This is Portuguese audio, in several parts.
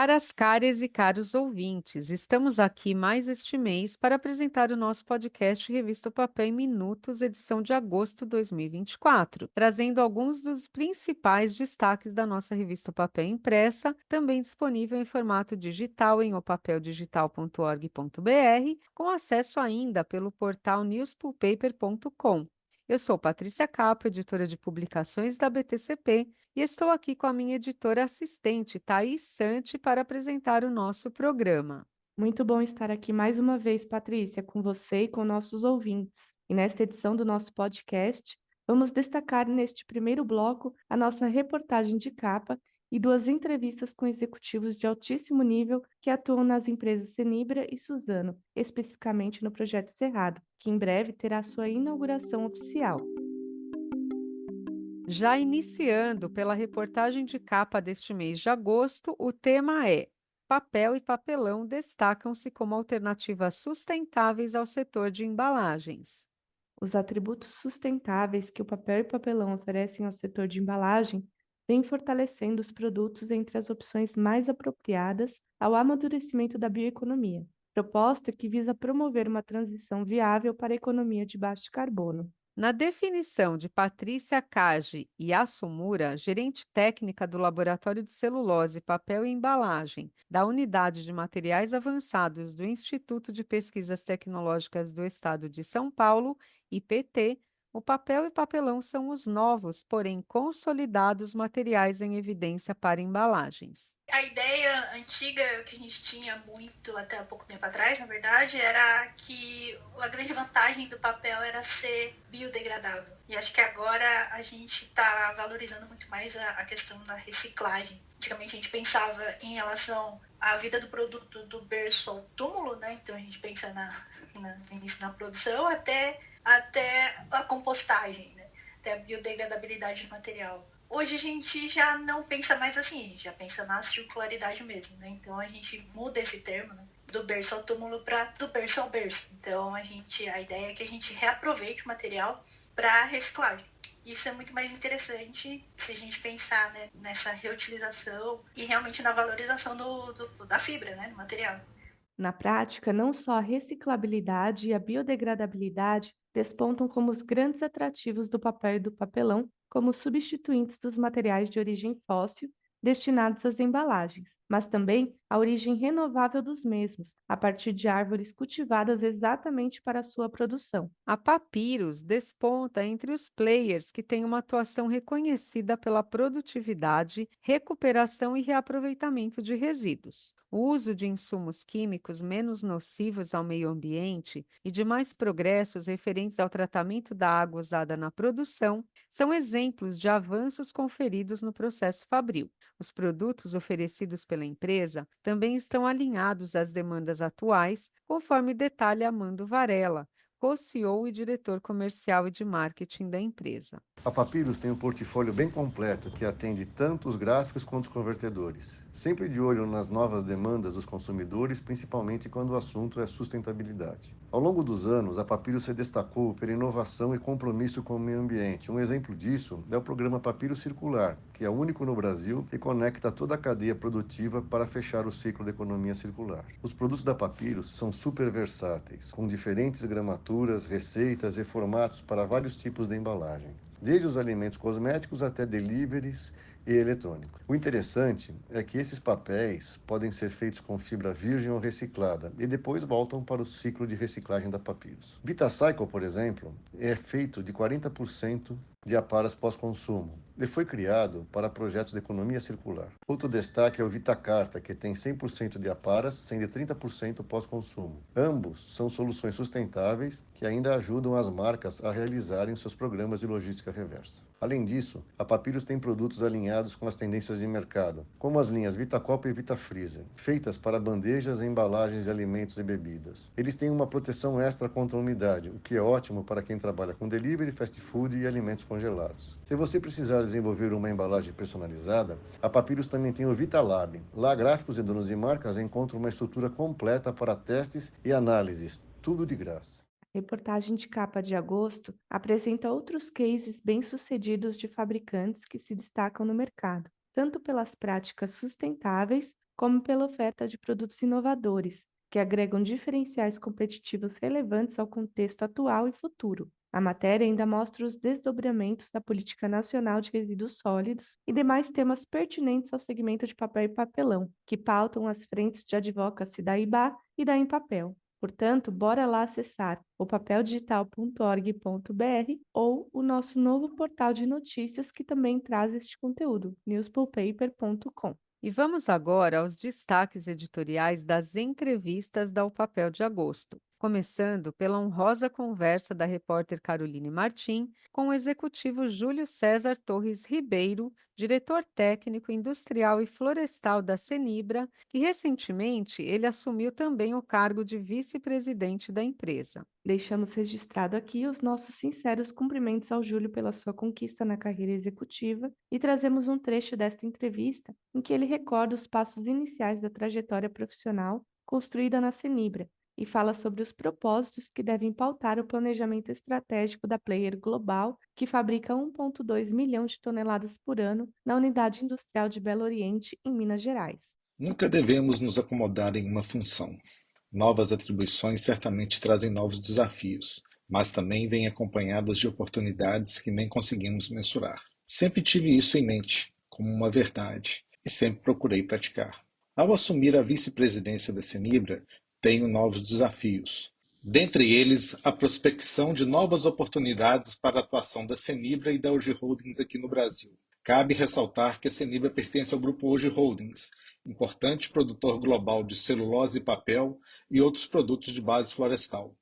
Caras e caros ouvintes, estamos aqui mais este mês para apresentar o nosso podcast Revista Papel em Minutos, edição de agosto de 2024, trazendo alguns dos principais destaques da nossa revista Papel impressa, também disponível em formato digital em opapeldigital.org.br, com acesso ainda pelo portal newspulpaper.com. Eu sou Patrícia Capo, editora de publicações da BTCP, e estou aqui com a minha editora assistente, Thaís Santi, para apresentar o nosso programa. Muito bom estar aqui mais uma vez, Patrícia, com você e com nossos ouvintes. E nesta edição do nosso podcast, vamos destacar neste primeiro bloco a nossa reportagem de capa e duas entrevistas com executivos de altíssimo nível que atuam nas empresas Senibra e Suzano, especificamente no projeto Cerrado, que em breve terá sua inauguração oficial. Já iniciando pela reportagem de capa deste mês de agosto, o tema é: Papel e papelão destacam-se como alternativas sustentáveis ao setor de embalagens. Os atributos sustentáveis que o papel e papelão oferecem ao setor de embalagem vêm fortalecendo os produtos entre as opções mais apropriadas ao amadurecimento da bioeconomia, proposta que visa promover uma transição viável para a economia de baixo carbono. Na definição de Patrícia Cage e Assumura, gerente técnica do Laboratório de Celulose, Papel e Embalagem da Unidade de Materiais Avançados do Instituto de Pesquisas Tecnológicas do Estado de São Paulo, IPT, o papel e papelão são os novos, porém consolidados materiais em evidência para embalagens. A ideia antiga que a gente tinha muito até há pouco tempo atrás, na verdade, era que a grande vantagem do papel era ser biodegradável. E acho que agora a gente está valorizando muito mais a questão da reciclagem. Antigamente a gente pensava em relação à vida do produto do berço ao túmulo, né? Então a gente pensa no início da produção até a compostagem, né? Até a biodegradabilidade do material. Hoje a gente já não pensa mais assim, a gente já pensa na circularidade mesmo, né? Então a gente muda esse termo, né? Do berço ao túmulo para do berço ao berço. Então a ideia é que a gente reaproveite o material para reciclagem. Isso é muito mais interessante se a gente pensar, né, nessa reutilização e realmente na valorização da fibra, né, do material. Na prática, não só a reciclabilidade e a biodegradabilidade despontam como os grandes atrativos do papel e do papelão, como substituintes dos materiais de origem fóssil destinados às embalagens, mas também a origem renovável dos mesmos, a partir de árvores cultivadas exatamente para a sua produção. A Papyrus desponta entre os players que têm uma atuação reconhecida pela produtividade, recuperação e reaproveitamento de resíduos. O uso de insumos químicos menos nocivos ao meio ambiente e de mais progressos referentes ao tratamento da água usada na produção são exemplos de avanços conferidos no processo fabril. Os produtos oferecidos pela empresa também estão alinhados às demandas atuais, conforme detalha Amando Varela, co-CEO e diretor comercial e de marketing da empresa. A Papyrus tem um portfólio bem completo que atende tanto os gráficos quanto os convertedores, sempre de olho nas novas demandas dos consumidores, principalmente quando o assunto é sustentabilidade. Ao longo dos anos, a Papyrus se destacou pela inovação e compromisso com o meio ambiente. Um exemplo disso é o programa Papyrus Circular, que é único no Brasil e conecta toda a cadeia produtiva para fechar o ciclo da economia circular. Os produtos da Papyrus são super versáteis, com diferentes gramaturas, receitas e formatos para vários tipos de embalagem, desde os alimentos cosméticos até deliveries e eletrônicos. O interessante é que esses papéis podem ser feitos com fibra virgem ou reciclada e depois voltam para o ciclo de reciclagem da Papyrus. VitaCycle, por exemplo, é feito de 40% de aparas pós-consumo e foi criado para projetos de economia circular. Outro destaque é o VitaCarta, que tem 100% de aparas, sendo 30% pós-consumo. Ambos são soluções sustentáveis que ainda ajudam as marcas a realizarem seus programas de logística reversa. Além disso, a Papyrus tem produtos alinhados com as tendências de mercado, como as linhas VitaCopa e VitaFreezer, feitas para bandejas e embalagens de alimentos e bebidas. Eles têm uma proteção extra contra a umidade, o que é ótimo para quem trabalha com delivery, fast food e alimentos congelados. Se você precisar desenvolver uma embalagem personalizada, a Papyrus também tem o VitaLab. Lá, gráficos e donos de marcas encontram uma estrutura completa para testes e análises, tudo de graça. A reportagem de capa de agosto apresenta outros cases bem-sucedidos de fabricantes que se destacam no mercado, tanto pelas práticas sustentáveis como pela oferta de produtos inovadores, que agregam diferenciais competitivos relevantes ao contexto atual e futuro. A matéria ainda mostra os desdobramentos da Política Nacional de Resíduos Sólidos e demais temas pertinentes ao segmento de papel e papelão, que pautam as frentes de advocacy da IBA e da Empapel. Portanto, bora lá acessar o papeldigital.org.br ou o nosso novo portal de notícias que também traz este conteúdo, newspoolpaper.com. E vamos agora aos destaques editoriais das entrevistas da O Papel de Agosto, começando pela honrosa conversa da repórter Caroline Martim com o executivo Júlio César Torres Ribeiro, diretor técnico industrial e florestal da Cenibra, que recentemente ele assumiu também o cargo de vice-presidente da empresa. Deixamos registrado aqui os nossos sinceros cumprimentos ao Júlio pela sua conquista na carreira executiva e trazemos um trecho desta entrevista em que ele recorda os passos iniciais da trajetória profissional construída na Cenibra e fala sobre os propósitos que devem pautar o planejamento estratégico da player global que fabrica 1,2 milhão de toneladas por ano na unidade industrial de Belo Oriente, em Minas Gerais. Nunca devemos nos acomodar em uma função. Novas atribuições certamente trazem novos desafios, mas também vêm acompanhadas de oportunidades que nem conseguimos mensurar. Sempre tive isso em mente, como uma verdade, e sempre procurei praticar. Ao assumir a vice-presidência da Cenibra, tenho novos desafios. Dentre eles, a prospecção de novas oportunidades para a atuação da Cenibra e da Hoje Holdings aqui no Brasil. Cabe ressaltar que a Cenibra pertence ao grupo Hoje Holdings, importante produtor global de celulose e papel e outros produtos de base florestal.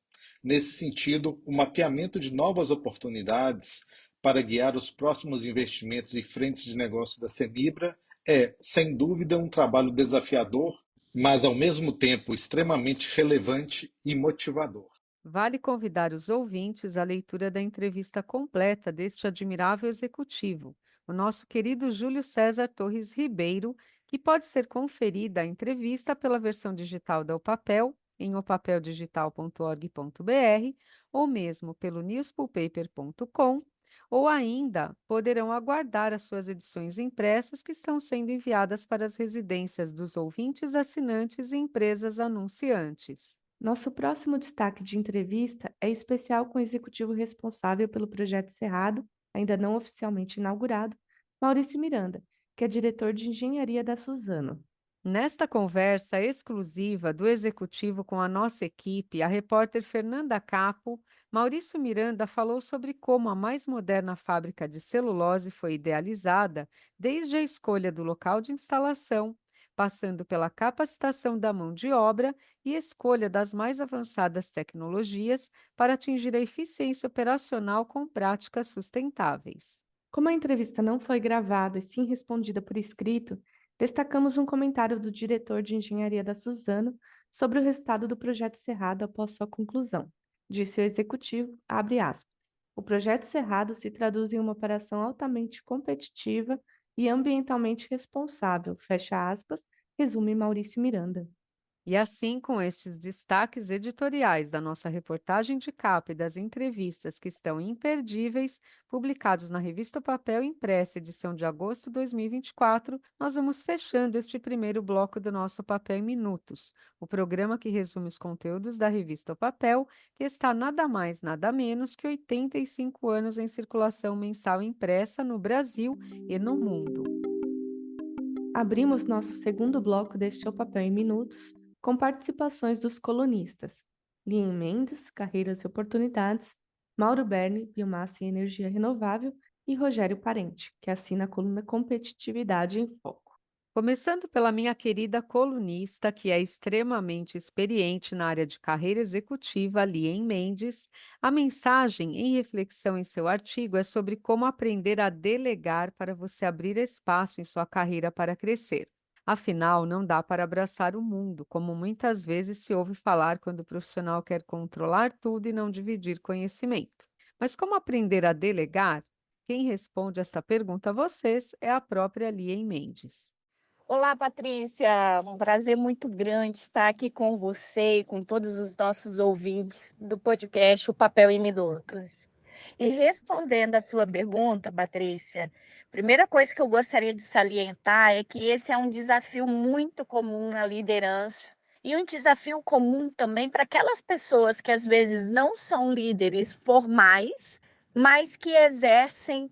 Nesse sentido, o mapeamento de novas oportunidades para guiar os próximos investimentos e frentes de negócio da Cenibra é, sem dúvida, um trabalho desafiador, mas ao mesmo tempo extremamente relevante e motivador. Vale convidar os ouvintes à leitura da entrevista completa deste admirável executivo, o nosso querido Júlio César Torres Ribeiro, que pode ser conferida a entrevista pela versão digital da O Papel, em opapeldigital.org.br, ou mesmo pelo newspoolpaper.com, ou ainda poderão aguardar as suas edições impressas que estão sendo enviadas para as residências dos ouvintes, assinantes e empresas anunciantes. Nosso próximo destaque de entrevista é especial com o executivo responsável pelo projeto Cerrado, ainda não oficialmente inaugurado, Maurício Miranda, que é diretor de engenharia da Suzano. Nesta conversa exclusiva do executivo com a nossa equipe, a repórter Fernanda Capo, Maurício Miranda falou sobre como a mais moderna fábrica de celulose foi idealizada desde a escolha do local de instalação, passando pela capacitação da mão de obra e escolha das mais avançadas tecnologias para atingir a eficiência operacional com práticas sustentáveis. Como a entrevista não foi gravada e sim respondida por escrito, destacamos um comentário do diretor de engenharia da Suzano sobre o resultado do projeto Cerrado após sua conclusão. Disse o executivo, abre aspas, o projeto Cerrado se traduz em uma operação altamente competitiva e ambientalmente responsável, fecha aspas, resume Maurício Miranda. E assim, com estes destaques editoriais da nossa reportagem de capa e das entrevistas que estão imperdíveis, publicados na revista O Papel impressa, edição de agosto de 2024, nós vamos fechando este primeiro bloco do nosso Papel em Minutos, o programa que resume os conteúdos da revista O Papel, que está nada mais, nada menos que 85 anos em circulação mensal impressa no Brasil e no mundo. Abrimos nosso segundo bloco deste O Papel em Minutos, com participações dos colunistas Lien Mendes, Carreiras e Oportunidades, Mauro Berni, Biomassa e Energia Renovável, e Rogério Parente, que assina a coluna Competitividade em Foco. Começando pela minha querida colunista, que é extremamente experiente na área de carreira executiva, Lien Mendes, a mensagem em reflexão em seu artigo é sobre como aprender a delegar para você abrir espaço em sua carreira para crescer. Afinal, não dá para abraçar o mundo, como muitas vezes se ouve falar quando o profissional quer controlar tudo e não dividir conhecimento. Mas como aprender a delegar? Quem responde esta pergunta a vocês é a própria Lien Mendes. Olá, Patrícia. Um prazer muito grande estar aqui com você e com todos os nossos ouvintes do podcast O Papel em Minutos. E respondendo à sua pergunta, Patrícia, primeira coisa que eu gostaria de salientar é que esse é um desafio muito comum na liderança. E um desafio comum também para aquelas pessoas que às vezes não são líderes formais, mas que exercem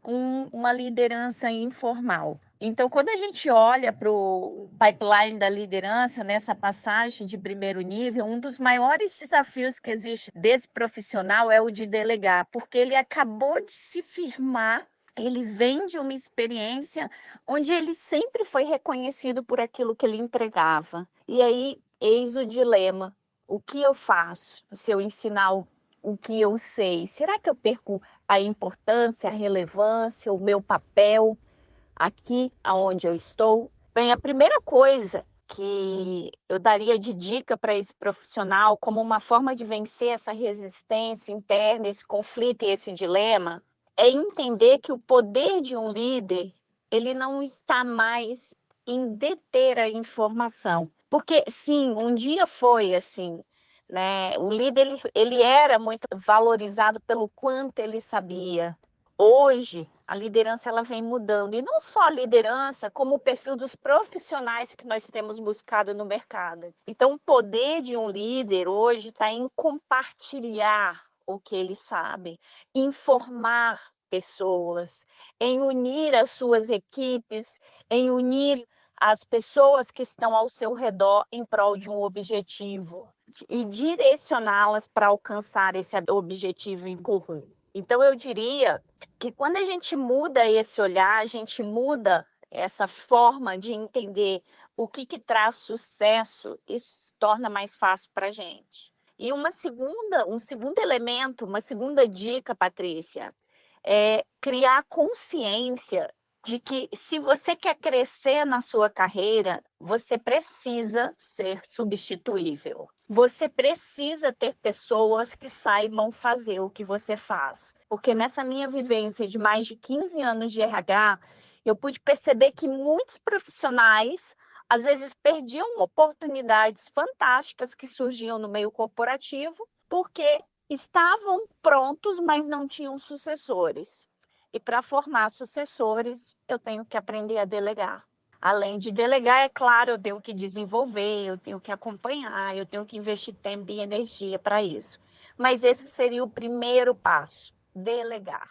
uma liderança informal. Então, quando a gente olha para o pipeline da liderança, nessa passagem de primeiro nível, um dos maiores desafios que existe desse profissional é o de delegar, porque ele acabou de se firmar, ele vem de uma experiência onde ele sempre foi reconhecido por aquilo que ele entregava. E aí, eis o dilema: o que eu faço se eu ensinar o que eu sei? Será que eu perco a importância, a relevância, o meu papel aqui aonde eu estou? Bem, a primeira coisa que eu daria de dica para esse profissional, como uma forma de vencer essa resistência interna, esse conflito e esse dilema, é entender que o poder de um líder, ele não está mais em deter a informação. Porque, sim, um dia foi assim, né? O líder, ele era muito valorizado pelo quanto ele sabia. Hoje, a liderança ela vem mudando, e não só a liderança, como o perfil dos profissionais que nós temos buscado no mercado. Então, o poder de um líder hoje está em compartilhar o que ele sabe, informar pessoas, em unir as suas equipes, em unir as pessoas que estão ao seu redor em prol de um objetivo e direcioná-las para alcançar esse objetivo em comum. Então, eu diria que quando a gente muda esse olhar, a gente muda essa forma de entender o que traz sucesso, isso se torna mais fácil para a gente. E um segundo elemento, uma segunda dica, Patrícia, é criar consciência de que se você quer crescer na sua carreira, você precisa ser substituível. Você precisa ter pessoas que saibam fazer o que você faz. Porque nessa minha vivência de mais de 15 anos de RH, eu pude perceber que muitos profissionais às vezes perdiam oportunidades fantásticas que surgiam no meio corporativo, porque estavam prontos, mas não tinham sucessores. E para formar sucessores, eu tenho que aprender a delegar. Além de delegar, é claro, eu tenho que desenvolver, eu tenho que acompanhar, eu tenho que investir tempo e energia para isso. Mas esse seria o primeiro passo: delegar.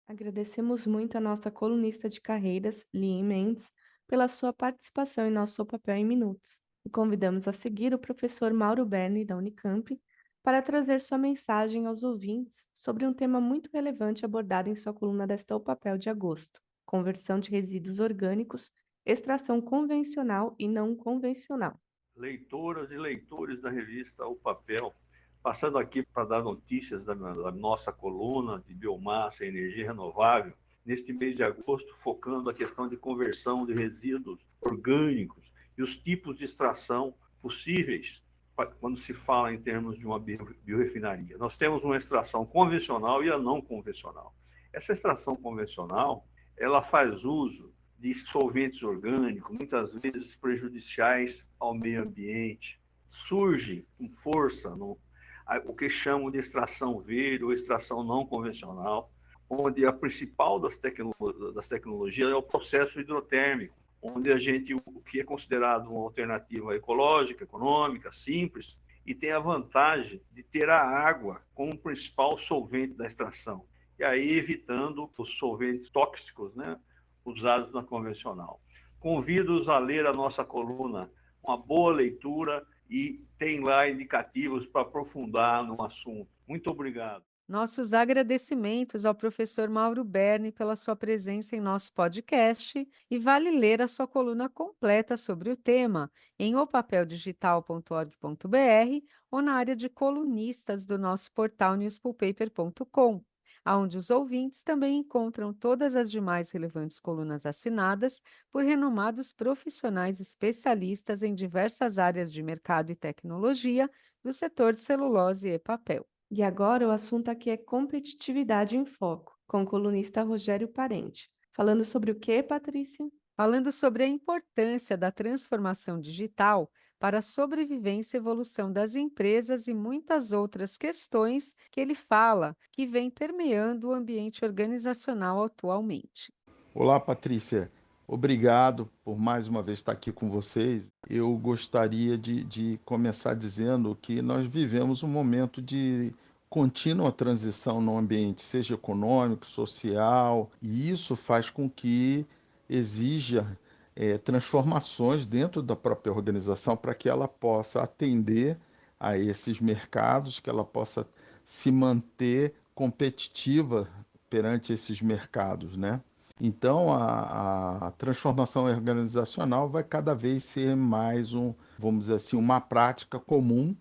Agradecemos muito a nossa colunista de carreiras, Lien Mendes, pela sua participação em nosso Papel em Minutos. E convidamos a seguir o professor Mauro Berni, da Unicamp, para trazer sua mensagem aos ouvintes sobre um tema muito relevante abordado em sua coluna desta O Papel de agosto: conversão de resíduos orgânicos, extração convencional e não convencional. Leitoras e leitores da revista O Papel, passando aqui para dar notícias da nossa coluna de biomassa e energia renovável, neste mês de agosto, focando a questão de conversão de resíduos orgânicos e os tipos de extração possíveis quando se fala em termos de uma biorefinaria. Nós temos uma extração convencional e a não convencional. Essa extração convencional, ela faz uso de solventes orgânicos, muitas vezes prejudiciais ao meio ambiente. Surge com força o que chamam de extração verde ou extração não convencional, onde a principal das tecnologias é o processo hidrotérmico, onde o que é considerado uma alternativa ecológica, econômica, simples, e tem a vantagem de ter a água como o principal solvente da extração, e aí evitando os solventes tóxicos, né, usados na convencional. Convido-os a ler a nossa coluna, uma boa leitura, e tem lá indicativos para aprofundar no assunto. Muito obrigado. Nossos agradecimentos ao professor Mauro Berni pela sua presença em nosso podcast, e vale ler a sua coluna completa sobre o tema em opapeldigital.org.br ou na área de colunistas do nosso portal newspulpaper.com, onde os ouvintes também encontram todas as demais relevantes colunas assinadas por renomados profissionais especialistas em diversas áreas de mercado e tecnologia do setor de celulose e papel. E agora o assunto aqui é competitividade em foco, com o colunista Rogério Parente. Falando sobre o quê, Patrícia? falando sobre a importância da transformação digital para a sobrevivência e evolução das empresas e muitas outras questões que ele fala que vem permeando o ambiente organizacional atualmente. Olá, Patrícia. Obrigado por mais uma vez estar aqui com vocês. Eu gostaria de começar dizendo que nós vivemos um momento de contínua transição no ambiente, seja econômico, social, e isso faz com que exija transformações dentro da própria organização para que ela possa atender a esses mercados, que ela possa se manter competitiva perante esses mercados, né? Então, a transformação organizacional vai cada vez ser mais vamos dizer assim, uma prática comum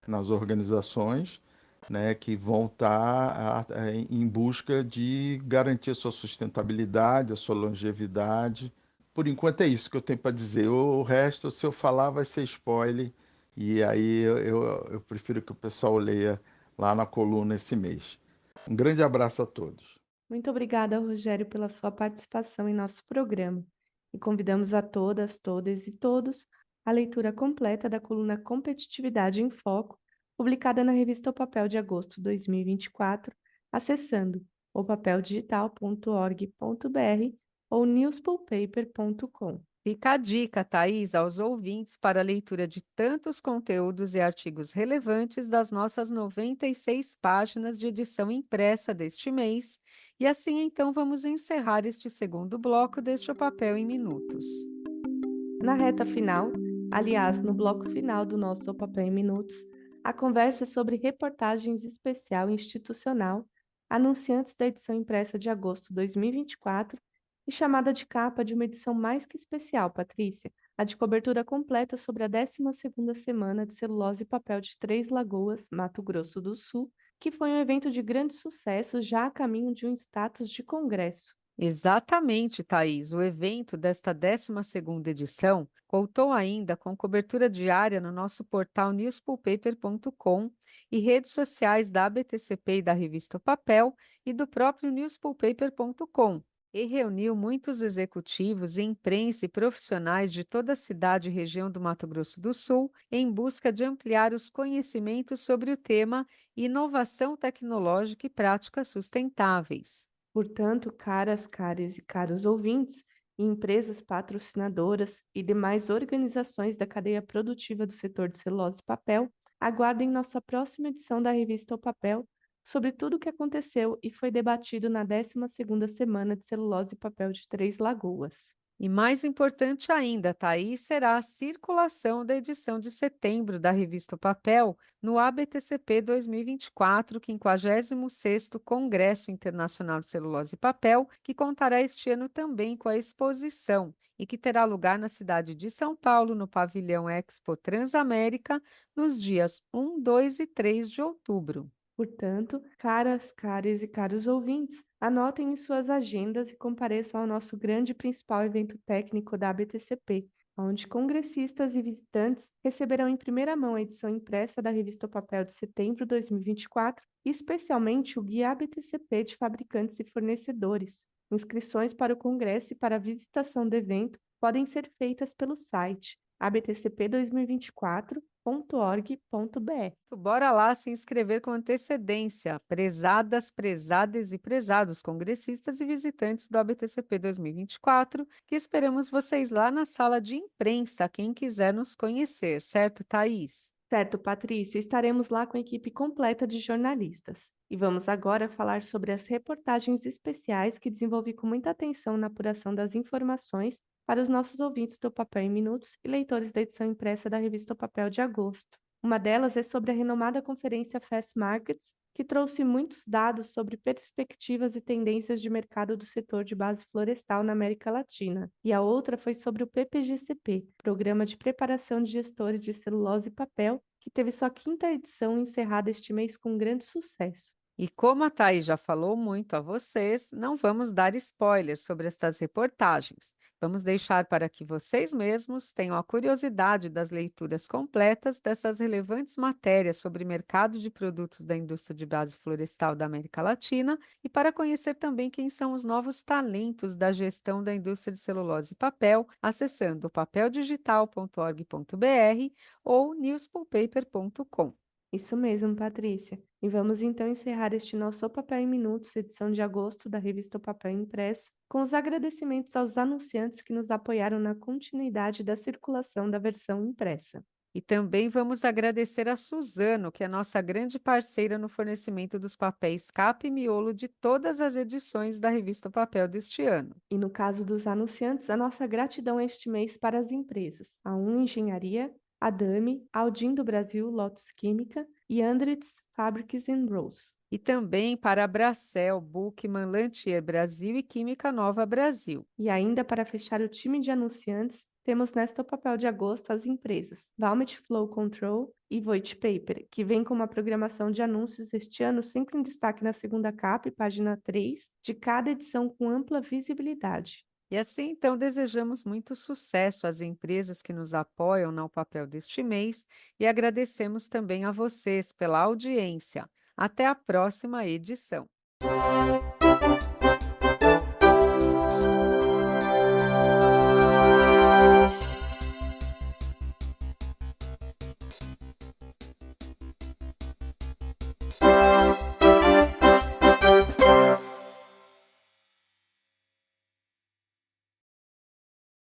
nas organizações, né, que vão estar em busca de garantir a sua sustentabilidade, a sua longevidade. Por enquanto é isso que eu tenho para dizer. O resto, se eu falar, vai ser spoiler, e aí eu prefiro que o pessoal leia lá na coluna esse mês. Um grande abraço a todos. Muito obrigada, Rogério, pela sua participação em nosso programa. E convidamos a todas, todas e todos à leitura completa da coluna Competitividade em Foco, publicada na revista O Papel de agosto de 2024, acessando opapeldigital.org.br ou newspulpaper.com. Fica a dica, Thaís, aos ouvintes para a leitura de tantos conteúdos e artigos relevantes das nossas 96 páginas de edição impressa deste mês. E assim, então, vamos encerrar este segundo bloco deste O Papel em Minutos. Na reta final, aliás, no bloco final do nosso O Papel em Minutos, a conversa é sobre reportagens especial institucional, anunciantes da edição impressa de agosto de 2024 e chamada de capa de uma edição mais que especial, Patrícia, a de cobertura completa sobre a 12ª Semana de Celulose e Papel de Três Lagoas, Mato Grosso do Sul, que foi um evento de grande sucesso já a caminho de um status de congresso. Exatamente, Thaís. O evento desta 12ª edição contou ainda com cobertura diária no nosso portal newspulpaper.com e redes sociais da ABTCP e da revista O Papel e do próprio newspulpaper.com, e reuniu muitos executivos, imprensa e profissionais de toda a cidade e região do Mato Grosso do Sul em busca de ampliar os conhecimentos sobre o tema inovação tecnológica e práticas sustentáveis. Portanto, caras e caros ouvintes, e empresas patrocinadoras e demais organizações da cadeia produtiva do setor de celulose e papel, aguardem nossa próxima edição da revista O Papel sobre tudo o que aconteceu e foi debatido na 12ª Semana de Celulose e Papel de Três Lagoas. E mais importante ainda, Thaís, será a circulação da edição de setembro da revista O Papel no ABTCP 2024, 56º Congresso Internacional de Celulose e Papel, que contará este ano também com a exposição e que terá lugar na cidade de São Paulo, no pavilhão Expo Transamérica, nos dias 1, 2 e 3 de outubro. Portanto, caras e caros ouvintes, anotem em suas agendas e compareçam ao nosso grande e principal evento técnico da ABTCP, onde congressistas e visitantes receberão em primeira mão a edição impressa da revista O Papel de setembro de 2024 e especialmente o Guia ABTCP de Fabricantes e Fornecedores. Inscrições para o congresso e para a visitação do evento podem ser feitas pelo site abtcp2024.org.br. Bora lá se inscrever com antecedência, prezadas, prezadas e prezados congressistas e visitantes do ABTCP 2024, que esperamos vocês lá na sala de imprensa, quem quiser nos conhecer, certo, Thaís? Certo, Patrícia, estaremos lá com a equipe completa de jornalistas. E vamos agora falar sobre as reportagens especiais que desenvolvi com muita atenção na apuração das informações para os nossos ouvintes do Papel em Minutos e leitores da edição impressa da revista O Papel de agosto. Uma delas é sobre a renomada conferência Fast Markets, que trouxe muitos dados sobre perspectivas e tendências de mercado do setor de base florestal na América Latina. E a outra foi sobre o PPGCP, Programa de Preparação de Gestores de Celulose e Papel, que teve sua 5ª edição encerrada este mês com grande sucesso. E como a Thaís já falou muito a vocês, não vamos dar spoilers sobre estas reportagens. Vamos deixar para que vocês mesmos tenham a curiosidade das leituras completas dessas relevantes matérias sobre mercado de produtos da indústria de base florestal da América Latina e para conhecer também quem são os novos talentos da gestão da indústria de celulose e papel, acessando papeldigital.org.br ou newspulpaper.com. Isso mesmo, Patrícia. E vamos então encerrar este nosso O Papel em Minutos, edição de agosto da revista O Papel Impresso, com os agradecimentos aos anunciantes que nos apoiaram na continuidade da circulação da versão impressa. E também vamos agradecer a Suzano, que é nossa grande parceira no fornecimento dos papéis capa e miolo de todas as edições da revista O Papel deste ano. E no caso dos anunciantes, a nossa gratidão este mês para as empresas: a UN Engenharia, a Dami, Aldin do Brasil, Lotus Química e Andritz Fabrics and Rolls. E também para a Bracel, Buchmann, Lantier Brasil e Química Nova Brasil. E ainda para fechar o time de anunciantes, temos nesta O Papel de Agosto as empresas Valmet Flow Control e Voit Paper, que vem com uma programação de anúncios este ano sempre em destaque na segunda capa e página 3 de cada edição com ampla visibilidade. E assim, então, desejamos muito sucesso às empresas que nos apoiam no papel deste mês e agradecemos também a vocês pela audiência. Até a próxima edição.